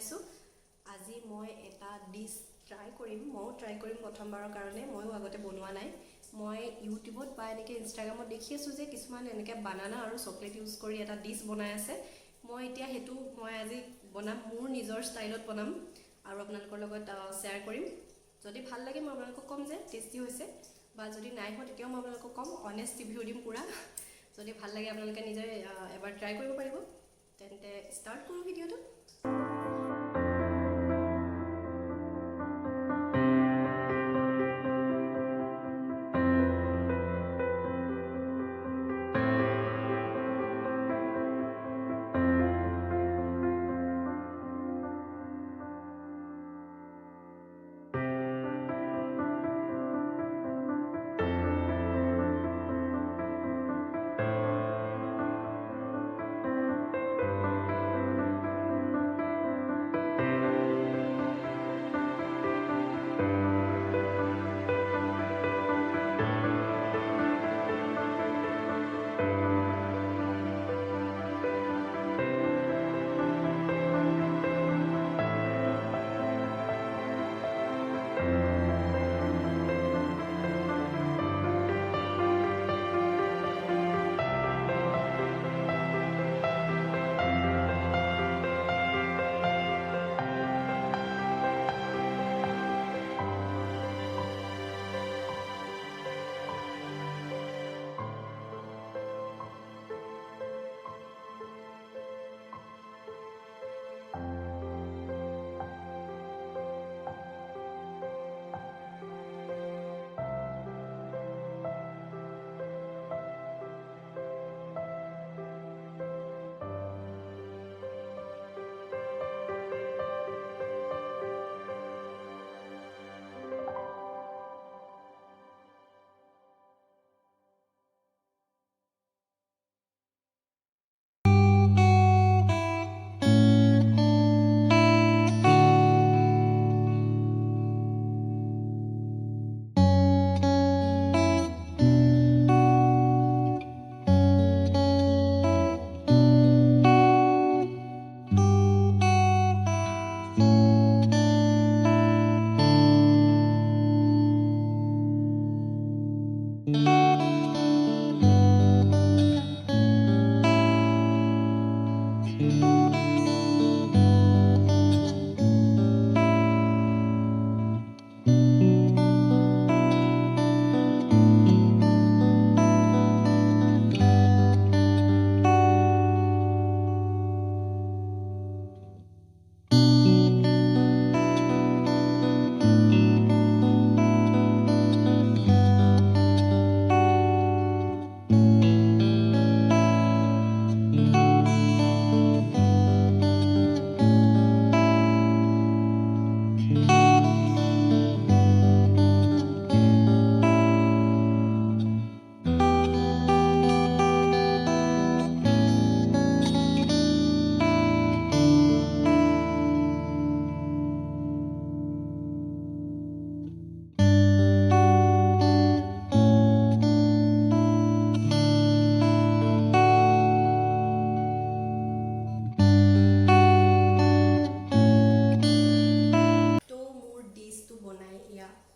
পাইছোঁ। আজি মই এটা ডিছ ট্ৰাই কৰিম, ময়ো ট্ৰাই কৰিম প্ৰথমবাৰৰ কাৰণে। ময়ো আগতে বনোৱা নাই। মই ইউটিউবত বা এনেকৈ ইনষ্টাগ্ৰামত দেখি আছোঁ যে কিছুমান এনেকৈ বানানা আৰু চকলেট ইউজ কৰি এটা ডিছ বনাই আছে। মই এতিয়া সেইটো আজি বনাম, মোৰ নিজৰ ষ্টাইলত বনাম আৰু আপোনালোকৰ লগত শ্বেয়াৰ কৰিম। যদি ভাল লাগে মই আপোনালোকক ক'ম যে টেষ্টি হৈছে, বা যদি নাই হোৱা তেতিয়াও মই আপোনালোকক ক'ম, অনেষ্ট ৰিভিউ দিম পূৰা। যদি ভাল লাগে আপোনালোকে নিজে এবাৰ ট্ৰাই কৰিব পাৰিব। তেন্তে ষ্টাৰ্ট কৰোঁ ভিডিঅ'টো।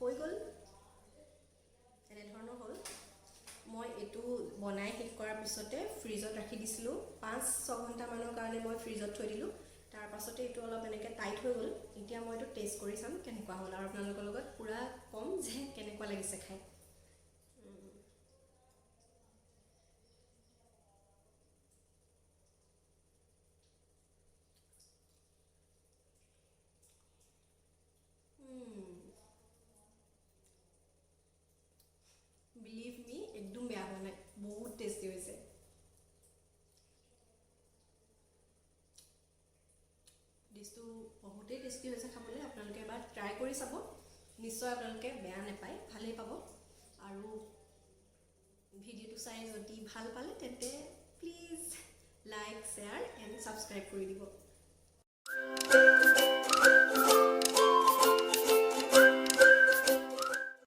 হৈ গ'ল, এনেধৰণৰ হ'ল। মই এইটো বনাই শেষ কৰাৰ পিছতে ফ্ৰিজত ৰাখি দিছিলোঁ। 5-6 ঘণ্টামানৰ কাৰণে মই ফ্ৰিজত থৈ দিলোঁ। তাৰ পাছতে এইটো অলপ এনেকৈ টাইট হৈ গ'ল। এতিয়া মই এইটো টেষ্ট কৰি চাম কেনেকুৱা হ'ল, আৰু আপোনালোকৰ লগত পূৰা ক'ম যে কেনেকুৱা লাগিছে খাই। বিলিভ মি, একদম বেয়া হোৱা নাই, বহুত টেষ্টি হৈছে। ডিছটো বহুতেই টেষ্টি হৈছে খাবলৈ। আপোনালোকে এবাৰ ট্ৰাই কৰি চাব, নিশ্চয় আপোনালোকে বেয়া নাপায়, ভালেই পাব। আৰু ভিডিঅ'টো চাই যদি ভাল পালে তেন্তে please like, share and subscribe কৰি দিব।